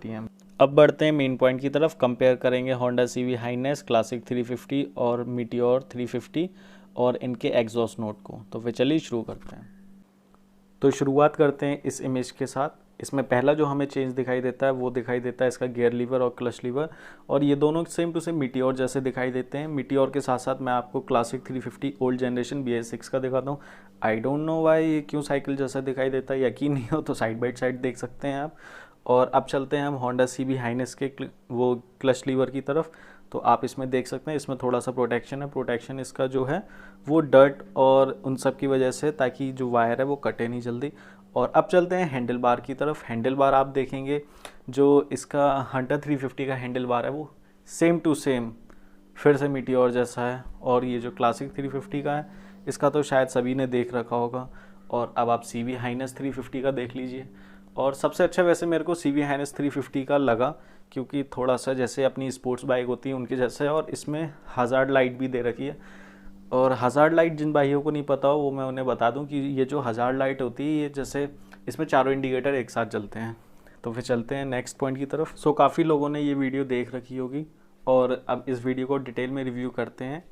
है। अब बढ़ते हैं मेन पॉइंट की तरफ। कंपेयर करेंगे होंडा सीवी हाइनेस, क्लासिक 350 और मीटियोर 350 और इनके एग्जॉस्ट नोट को। तो फिर चलिए शुरू करते हैं। तो शुरुआत करते हैं इस इमेज के साथ। इसमें पहला जो हमें चेंज दिखाई देता है वो दिखाई देता है इसका गियर लीवर और क्लच लीवर, और ये दोनों सेम टू सेम मीटियोर जैसे दिखाई देते हैं। मीटियोर के साथ साथ मैं आपको क्लासिक 350 ओल्ड जनरेशन BS6 का दिखाता हूँ। आई डोंट नो वाई ये क्यों साइकिल जैसा दिखाई देता है, यकीन नहीं हो तो साइड बाई साइड देख सकते हैं आप। और अब चलते हैं हम होंडा सीबी हाइनेस के वो क्लच लीवर की तरफ। तो आप इसमें देख सकते हैं इसमें थोड़ा सा प्रोटेक्शन है। प्रोटेक्शन इसका जो है वो डर्ट और उन सब की वजह से, ताकि जो वायर है वो कटे नहीं जल्दी। और अब चलते हैं हैंडल बार की तरफ। हैंडल बार आप देखेंगे जो इसका हंटर 350 का हैंडल बार है वो सेम टू सेम फिर से मीटियोर जैसा है, और ये जो क्लासिक 350 का है इसका तो शायद सभी ने देख रखा होगा। और अब आप सीवी हाइनेस 350 का देख लीजिए। और सबसे अच्छा वैसे मेरे को सीवी हाइनेस 350 का लगा, क्योंकि थोड़ा सा जैसे अपनी स्पोर्ट्स बाइक होती है उनके जैसे है, और इसमें हज़ार्ड लाइट भी दे रखी है। और हज़ार्ड लाइट जिन भाइयों को नहीं पता हो वो मैं उन्हें बता दूं कि ये जो हज़ार्ड लाइट होती है ये जैसे इसमें चारों इंडिकेटर एक साथ जलते हैं। तो फिर चलते हैं नेक्स्ट पॉइंट की तरफ। सो काफ़ी लोगों ने ये वीडियो देख रखी होगी, और अब इस वीडियो को डिटेल में रिव्यू करते हैं।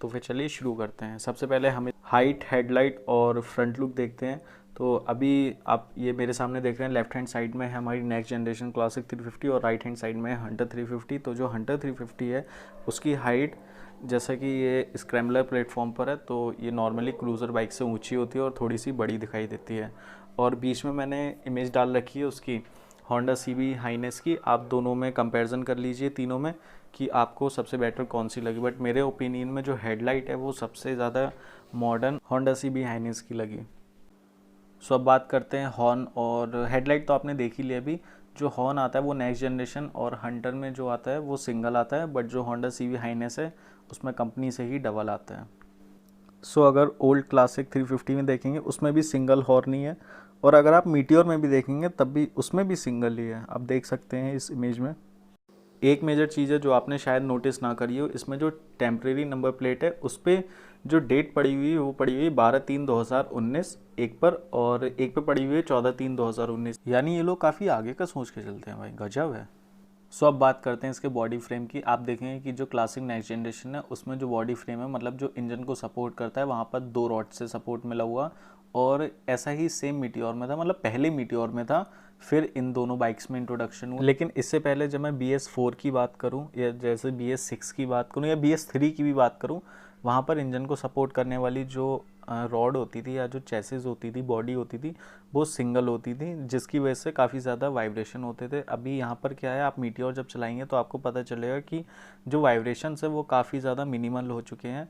तो फिर चलिए शुरू करते हैं। सबसे पहले हमें हाइट, हेडलाइट और फ्रंट लुक देखते हैं। तो अभी आप ये मेरे सामने देख रहे हैं, लेफ्ट हैंड साइड में है हमारी नेक्स्ट जनरेशन क्लासिक 350 और राइट हैंड साइड में है हंटर 350। तो जो हंटर 350 है उसकी हाइट, जैसा कि ये स्क्रैम्बलर प्लेटफॉर्म पर है तो ये नॉर्मली क्रूज़र बाइक से ऊंची होती है और थोड़ी सी बड़ी दिखाई देती है। और बीच में मैंने इमेज डाल रखी है उसकी होंडा सीबी हाइनेस की। आप दोनों में कंपैरिजन कर लीजिए तीनों में कि आपको सबसे बेटर कौन सी लगी। बट मेरे ओपिनियन में जो हेडलाइट है वो सबसे ज़्यादा मॉडर्न होंडा सीबी हाइनेस की लगी। सो अब बात करते हैं हॉर्न और हेडलाइट। तो आपने देख ही लिया अभी। जो हॉर्न आता है वो नेक्स्ट जनरेशन और हंटर में जो आता है वो सिंगल आता है, बट जो होंडा सीवी हाइनेस है उसमें कंपनी से ही डबल आता है। सो अगर ओल्ड क्लासिक 350 में देखेंगे उसमें भी सिंगल हॉर्न ही है, और अगर आप मीटियोर में भी देखेंगे तब भी उसमें भी सिंगल ही है। आप देख सकते हैं इस इमेज में। एक मेजर चीज़ है जो आपने शायद नोटिस ना करी हो, इसमें जो टेम्प्रेरी नंबर प्लेट है उस पर जो डेट पड़ी हुई है वो पड़ी हुई है 12/3/2019 एक पर, और एक पे पड़ी हुई है 14/3/2019। यानी ये लोग काफ़ी आगे का सोच के चलते हैं भाई, गजब है। सो अब बात करते हैं इसके बॉडी फ्रेम की। आप देखेंगे कि जो क्लासिक नेक्स्ट जनरेशन है उसमें जो बॉडी फ्रेम है, मतलब जो इंजन को सपोर्ट करता है, वहाँ पर 2 रॉड से सपोर्ट मिला हुआ, और ऐसा ही सेम मीटियोर में था, मतलब पहले मीटियोर में था, फिर इन दोनों बाइक्स में इंट्रोडक्शन हुआ। लेकिन इससे पहले जब मैं BS4 की बात करूं या जैसे BS6 की बात करूं या BS3 की भी बात करूं, वहाँ पर इंजन को सपोर्ट करने वाली जो रॉड होती थी या जो चेसिस होती थी, बॉडी होती थी, वो सिंगल होती थी, जिसकी वजह से काफ़ी ज़्यादा वाइब्रेशन होते थे। अभी यहाँ पर क्या है, आप मीटियोर जब चलाएंगे तो आपको पता चलेगा कि जो वाइब्रेशंस है वो काफ़ी ज़्यादा मिनिमल हो चुके हैं।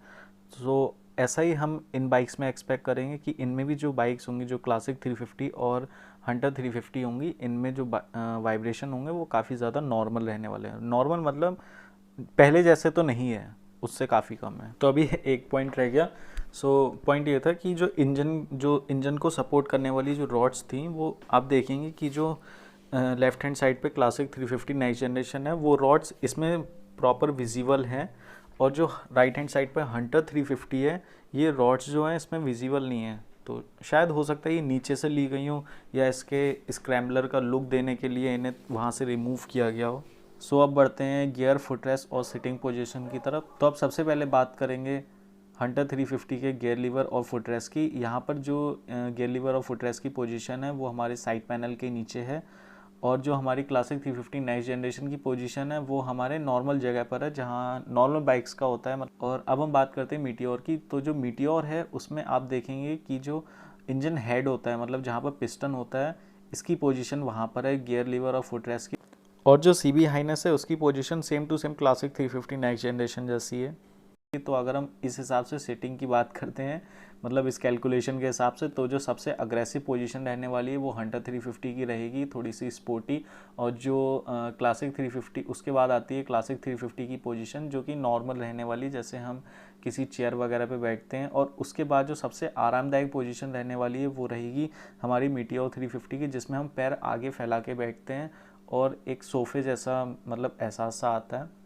तो ऐसा ही हम इन बाइक्स में एक्सपेक्ट करेंगे कि इनमें भी जो बाइक्स होंगी, जो क्लासिक 350 और हंटर 350 होंगी, इनमें जो वाइब्रेशन होंगे वो काफ़ी ज़्यादा नॉर्मल रहने वाले हैं। नॉर्मल मतलब पहले जैसे तो नहीं है, उससे काफ़ी कम है। तो अभी एक पॉइंट रह गया। सो पॉइंट ये था कि जो इंजन को सपोर्ट करने वाली जो रॉड्स थी वो आप देखेंगे कि जो लेफ्ट हैंड साइड पे क्लासिक 350 नेक्स्ट जनरेशन है वो रॉड्स इसमें प्रॉपर विजिबल हैं, और जो राइट हैंड साइड पे हंटर 350 है ये रॉड्स जो हैं इसमें विजिबल नहीं है। तो शायद हो सकता है ये नीचे से ली गई हो, या इसके स्क्रैम्बलर का लुक देने के लिए इन्हें वहाँ से रिमूव किया गया हो। सो अब बढ़ते हैं गियर, फुटरेस्ट और सिटिंग पोजीशन की तरफ। तो अब सबसे पहले बात करेंगे हंटर 350 के गियर लीवर और फुटरेस्ट की। यहाँ पर जो गियर लीवर और फुटरेस्ट की पोजीशन है वो हमारे साइड पैनल के नीचे है, और जो हमारी क्लासिक 350 नेक्स्ट जनरेशन की पोजीशन है वो हमारे नॉर्मल जगह पर है, जहाँ नॉर्मल बाइक्स का होता है। और अब हम बात करते हैं मीटियोर की। तो जो मीटियोर है उसमें आप देखेंगे कि जो इंजन हेड होता है, मतलब जहाँ पर पिस्टन होता है, इसकी पोजीशन वहाँ पर है गियर लीवर और फुटरेस्ट की। और जो सीबी हाइनेस है उसकी position same to same classic 350 next generation जैसी है। तो अगर हम इस हिसाब से सेटिंग की बात करते हैं, मतलब इस कैलकुलेशन के हिसाब से, तो जो सबसे अग्रेसिव पोजीशन रहने वाली है वो हंटर 350 की रहेगी, थोड़ी सी स्पोर्टी। और जो क्लासिक 350 उसके बाद आती है क्लासिक 350 की पोजीशन, जो कि नॉर्मल रहने वाली, जैसे हम किसी चेयर वगैरह पे बैठते हैं। और उसके बाद जो सबसे आरामदायक पोजीशन रहने वाली है वो रहेगी हमारी मीटियोर 350 की, जिसमें हम पैर आगे फैला के बैठते हैं और एक सोफे जैसा मतलब एहसास सा आता है।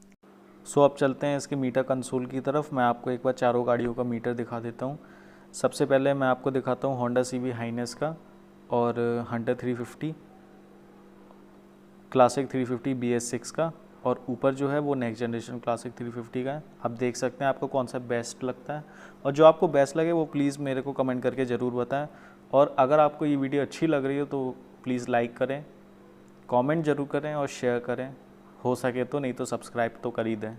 सो अब चलते हैं इसके मीटर कंसोल की तरफ। मैं आपको एक बार चारों गाड़ियों का मीटर दिखा देता हूँ। सबसे पहले मैं आपको दिखाता हूँ होंडा सीवी हाइनेस का और हंटर 350 क्लासिक 350 BS6 का, और ऊपर जो है वो नेक्स्ट जनरेशन क्लासिक 350 का है। आप देख सकते हैं आपको कौन सा बेस्ट लगता है, और जो आपको बेस्ट लगे वो प्लीज़ मेरे को कमेंट करके ज़रूर बताएं। और अगर आपको ये वीडियो अच्छी लग रही हो तो प्लीज़ लाइक करें, कमेंट ज़रूर करें और शेयर करें, हो सके तो, नहीं तो सब्सक्राइब तो कर ही दें।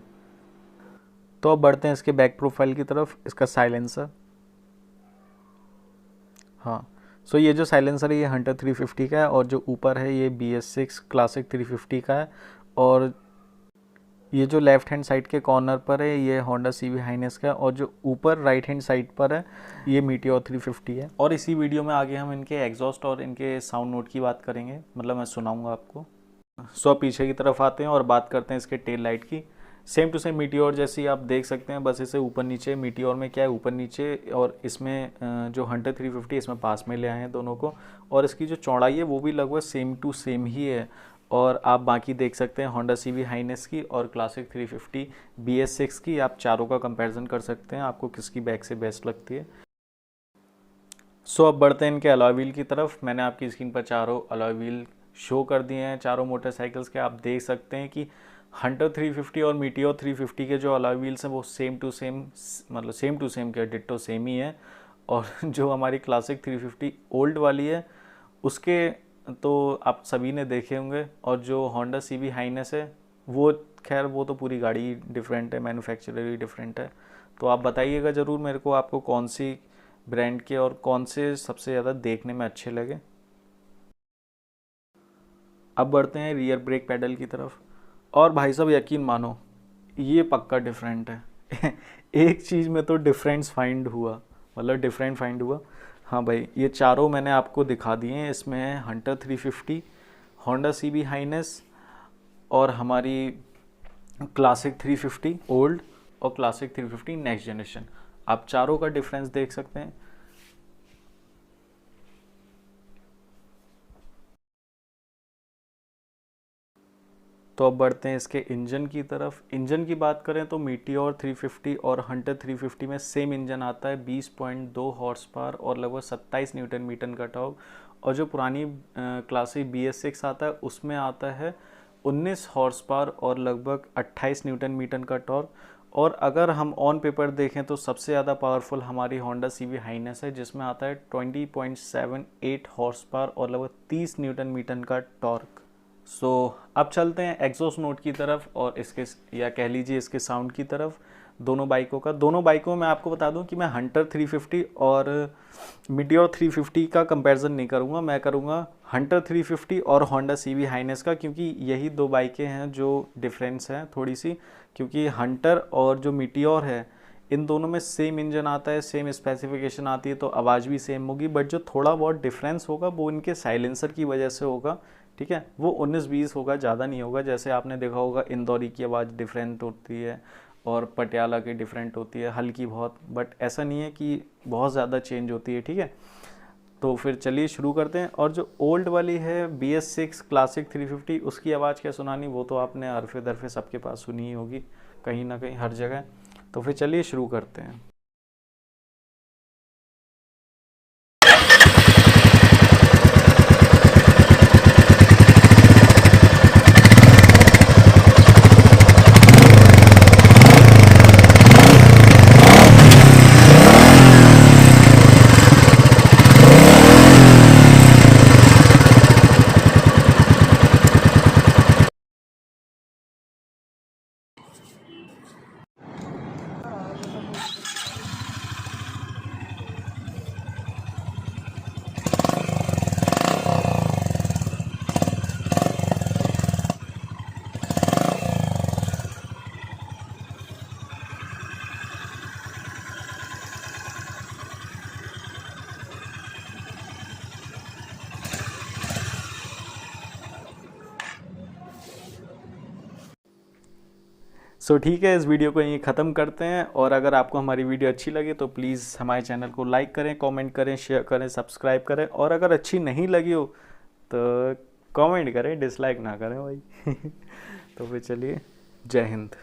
तो अब बढ़ते हैं इसके बैक प्रोफाइल की तरफ। इसका साइलेंसर, हाँ, सो ये जो साइलेंसर है ये हंटर 350 का है, और जो ऊपर है ये BS6 क्लासिक 350 का है, और ये जो लेफ्ट हैंड साइड के कॉर्नर पर है ये होंडा CB हाइनेस का है, और जो ऊपर राइट हैंड साइड पर है ये मीटियोर 350 है। और इसी वीडियो में आगे हम इनके एग्जॉस्ट और इनके साउंड नोट की बात करेंगे, मतलब मैं सुनाऊंगा आपको। सो पीछे की तरफ आते हैं और बात करते हैं इसके टेल लाइट की। सेम टू सेम मीटियोर जैसी आप देख सकते हैं, बस इसे ऊपर नीचे, मीटियोर में क्या है ऊपर नीचे, और इसमें जो हंटर 350 इसमें पास में ले आए हैं दोनों को, और इसकी जो चौड़ाई है वो भी लगभग सेम टू सेम ही है। और आप बाकी देख सकते हैं होंडा CB हाइनेस की और क्लासिक 350 BS6 की, आप चारों का कंपैरिजन कर सकते हैं, आपको किसकी बैक से बेस्ट लगती है। सो अब बढ़ते हैं इनके अलॉय व्हील की तरफ। मैंने आपकी स्क्रीन पर चारों अलॉय व्हील शो कर दिए हैं चारों मोटरसाइकिल्स के। आप देख सकते हैं कि हंटर 350 और मीटियोर 350 के जो अलॉय व्हील्स हैं वो सेम टू सेम, मतलब सेम टू सेम क्या, डिट्टो सेम ही है। और जो हमारी क्लासिक 350 ओल्ड वाली है उसके तो आप सभी ने देखे होंगे, और जो होंडा CB हाइनेस है वो खैर वो तो पूरी गाड़ी डिफरेंट है, मैन्युफैक्चरर ही डिफरेंट है। तो आप बताइएगा ज़रूर मेरे को आपको कौन सी ब्रांड के और कौन से सबसे ज़्यादा देखने में अच्छे लगे। अब बढ़ते हैं रियर ब्रेक पैडल की तरफ, और भाई साहब यकीन मानो ये पक्का डिफरेंट है। एक चीज़ में तो डिफरेंस फाइंड हुआ, मतलब डिफरेंट फाइंड हुआ। हाँ भाई, ये चारों मैंने आपको दिखा दिए हैं। इसमें है हंटर 350, होंडा CB हाइनेस, और हमारी क्लासिक 350 ओल्ड, और क्लासिक 350 नेक्स्ट जनरेशन। आप चारों का डिफरेंस देख सकते हैं। तो अब बढ़ते हैं इसके इंजन की तरफ। इंजन की बात करें तो मीटियोर 350 और हंटर 350 में सेम इंजन आता है, 20.2 हॉर्स पावर और लगभग 27 न्यूटन मीटर का टॉर्क। और जो पुरानी क्लासिक BS6 आता है उसमें आता है 19 हॉर्स पावर और लगभग 28 न्यूटन मीटर का टॉर्क। और अगर हम ऑन पेपर देखें तो सबसे ज़्यादा पावरफुल हमारी होंडा CB हाइनेस है, जिसमें आता है 20.78 हॉर्स पावर और लगभग 30 न्यूटन मीटर का टॉर्क। सो अब चलते हैं एग्जॉस्ट नोट की तरफ, और इसके, या कह लीजिए इसके साउंड की तरफ, दोनों बाइकों का। दोनों बाइकों में आपको बता दूं कि मैं हंटर 350 और मीटियोर 350 का कंपैरिजन नहीं करूंगा, मैं करूंगा हंटर 350 और होंडा CB हाइनेस का, क्योंकि यही दो बाइकें हैं जो डिफरेंस हैं थोड़ी सी। क्योंकि हंटर और जो मीटियोर है इन दोनों में सेम इंजन आता है, सेम स्पेसिफिकेशन आती है, तो आवाज़ भी सेम होगी, बट जो थोड़ा बहुत डिफरेंस होगा वो इनके साइलेंसर की वजह से होगा। ठीक है, वो 19-20 होगा, ज़्यादा नहीं होगा। जैसे आपने देखा होगा इंदौरी की आवाज़ डिफरेंट होती है और पटियाला की डिफरेंट होती है, हल्की बहुत, बट ऐसा नहीं है कि बहुत ज़्यादा चेंज होती है। ठीक है, तो फिर चलिए शुरू करते हैं। और जो ओल्ड वाली है BS6 क्लासिक 350, उसकी आवाज़ क्या सुनानी, वो तो आपने हरफे दरफे सबके पास सुनी ही होगी, कहीं ना कहीं हर जगह। तो फिर चलिए शुरू करते हैं। सो ठीक है, इस वीडियो को यहीं ख़त्म करते हैं। और अगर आपको हमारी वीडियो अच्छी लगे तो प्लीज़ हमारे चैनल को लाइक करें, कमेंट करें, शेयर करें, सब्सक्राइब करें। और अगर अच्छी नहीं लगी हो तो कमेंट करें, डिसलाइक ना करें भाई। तो फिर चलिए, जय हिंद।